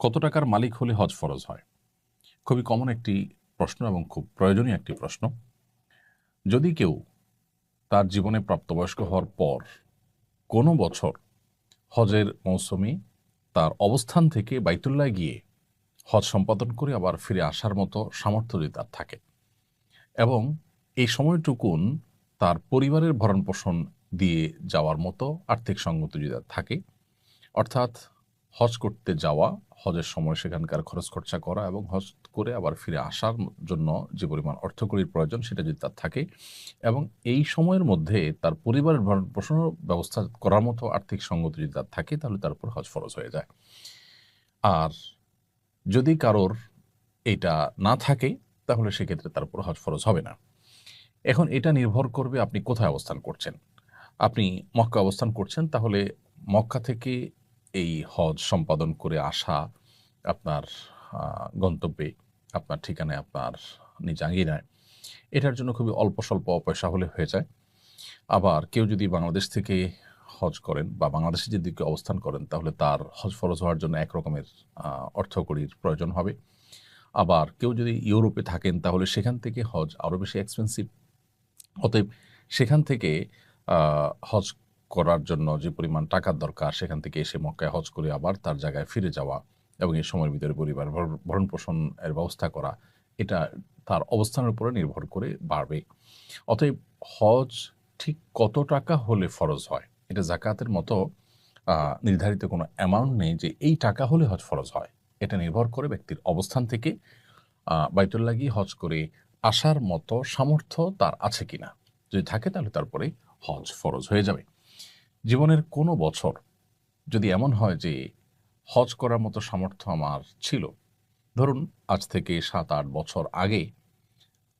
কত টাকার মালিক হলে হজ ফরজ হয়? খুবই কমন একটি প্রশ্ন এবং খুব প্রয়োজনীয় একটি প্রশ্ন। যদি কেউ তার জীবনে প্রাপ্তবয়স্ক হওয়ার পর কোনো বছর হজের মৌসুমে তার অবস্থান থেকে বাইতুল্লাহ গিয়ে হজ সম্পাদন করে আবার ফিরে আসার মতো সামর্থ্য যদি তার থাকে এবং এই সময়টুকুন তার পরিবারের ভরণপোষণ দিয়ে যাওয়ার মতো আর্থিক সঙ্গতি যদি তার থাকে, অর্থাৎ হজ করতে যাওয়া, হজের সময় সেখানকার খরচ খরচা করা এবং হজ করে আবার ফিরে আসার জন্য যে পরিমাণ অর্থকড়ির প্রয়োজন সেটা যদি তার থাকে এবং এই সময়ের মধ্যে তার পরিবারের ভরণ-পোষণের ব্যবস্থা করার মতো আর্থিক সঙ্গতি যদি তার থাকে, তাহলে তার উপর হজ ফরজ হয়ে যায়। আর যদি কারোর এইটা না থাকে, তাহলে সেক্ষেত্রে তার উপর হজ ফরজ হবে না। এখন এটা নির্ভর করবে আপনি কোথায় অবস্থান করছেন। আপনি মক্কা অবস্থান করছেন, তাহলে মক্কা থেকে এই হজ সম্পাদন করে আসা আপনার গন্তব্যে, আপনার ঠিকানায়, আপনার নিজ আঙ্গিনায়, এটার জন্য খুবই অল্প স্বল্প পয়সা হলে হয়ে যায়। আবার কেউ যদি বাংলাদেশ থেকে হজ করেন বা বাংলাদেশে যদি কেউ অবস্থান করেন, তাহলে তার হজ ফরজ হওয়ার জন্য এক রকমের অর্থকড়ির প্রয়োজন হবে। আবার কেউ যদি ইউরোপে থাকেন, তাহলে সেখান থেকে হজ আরও বেশি এক্সপেন্সিভ। অতএব সেখান থেকে হজ করার জন্য যে পরিমাণ টাকার দরকার, সেখান থেকে এসে মক্কায় হজ করে আবার তার জায়গায় ফিরে যাওয়া এবং এই সময়ের ভিতরে পরিবার ভরণ-পোষণ এর ব্যবস্থা করা, এটা তার অবস্থানের উপরে নির্ভর করে বাড়বে। অতএব হজ ঠিক কত টাকা হলে ফরজ হয়, এটা যাকাতের মতো নির্ধারিত কোনো অ্যামাউন্ট নেই যে এই টাকা হলে হজ ফরজ হয়। এটা নির্ভর করে ব্যক্তির অবস্থান থেকে বাইতুল্লাহ গিয়ে হজ করে আসার মতো সামর্থ্য তার আছে কিনা। যদি থাকে, তাহলে তারপরে হজ ফরজ হয়ে যাবে। জীবনের কোনো বছর যদি এমন হয় যে হজ করার মতো সামর্থ্য আমার ছিল, ধরুন আজ থেকে ৭-৮ বছর আগে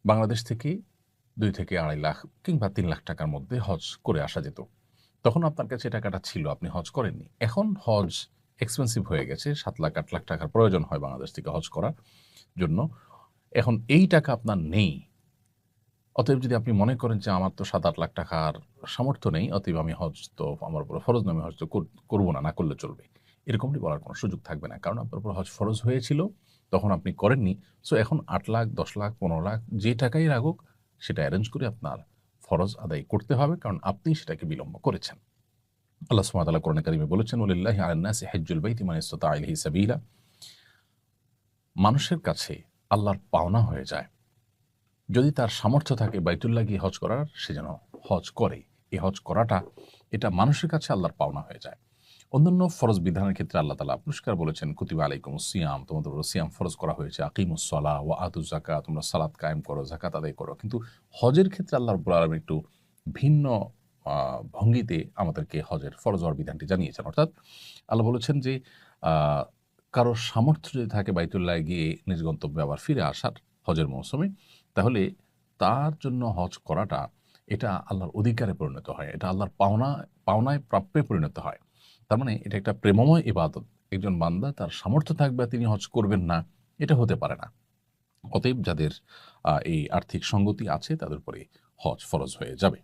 বাংলাদেশ থেকে ২ থেকে ২.৫ লাখ কিংবা ৩ লাখ টাকার মধ্যে হজ করে আসা যেত। তখন আপনার কাছে টাকাটা ছিল, আপনি হজ করেননি। এখন হজ এক্সপেন্সিভ হয়ে গেছে, ৭ লাখ ৮ লাখ টাকার প্রয়োজন হয় বাংলাদেশ থেকে হজ করার জন্য। এখন এই টাকা আপনার নেই। অতএব যদি আপনি মনে করেন যে আমার তো ৭-৮ লাখ টাকার সামর্থ্য নেই, অতএব আমি হজ তো আমার উপর ফরজ নয়, আমি হজ তো করব না, না করলে চলবে। এরকমটি বলার কোনো সুযোগ থাকবে না। কারণ আপনার উপর হজ ফরজ হয়েছিল, তখন আপনি করেননি। সো এখন ৮ লাখ, ১০ লাখ, ১৫ লাখ যে টাকাই লাগুক, সেটা এরেঞ্জ করে আপনার ফরজ আদায় করতে হবে, কারণ আপনি সেটাকে বিলম্ব করেছেন। আল্লাহ সুবহানাহু ওয়া তাআলা কোরআনে কারিমে বলেছেন, ওয়ালিল্লাহি আলান নাসি হিজ্জুল বাইতি মান ইসতাতা ইলাইহি সাবিলা। মানুষের কাছে আল্লাহর পাওনা হয়ে যায়, যদি তার সামর্থ্য থাকে বাইতুল্লাহ গিয়ে হজ করার, সে যেন হজ করে। এই হজ করাটা, এটা মানুষের কাছে আল্লাহর পাওনা হয়ে যায়। অন্যান্য ফরজ বিধানের ক্ষেত্রে আল্লাহ তাআলা পুরস্কার বলেছেন, কুতিবা আলাইকুমুস সিয়াম, তোমাদের উপর সিয়াম ফরজ করা হয়েছে, আকিমুস সালাহ ওয়া আতুজ যাকাত, তোমরা সালাত কায়েম করো, যাকাত আদায় করো। কিন্তু হজের ক্ষেত্রে আল্লাহ রাব্বুল আলামিন একটু ভিন্ন ভঙ্গিতে আমাদেরকে হজের ফরজ হওয়ার বিধানটি জানিয়েছেন। অর্থাৎ আল্লাহ বলেছেন যে আ কারো সামর্থ্য যদি থাকে বাইতুল্লাহ গিয়ে নিজ গন্তব্যে আবার ফিরে আসার হজের মৌসুমে, তাহলে তার জন্য হজ করাটা, এটা আল্লাহর অধিকারে পরিণত হয়। এটা আল্লাহর পাওনায় প্রাপ্যে পরিণত হয়। তার মানে এটা একটা প্রেমময় ইবাদত। একজন বান্দা তার সামর্থ্য থাকবে তিনি হজ করবেন না, এটা হতে পারে না। অতএব যাদের এই আর্থিক সঙ্গতি আছে, তাদের উপরে হজ ফরজ হয়ে যাবে।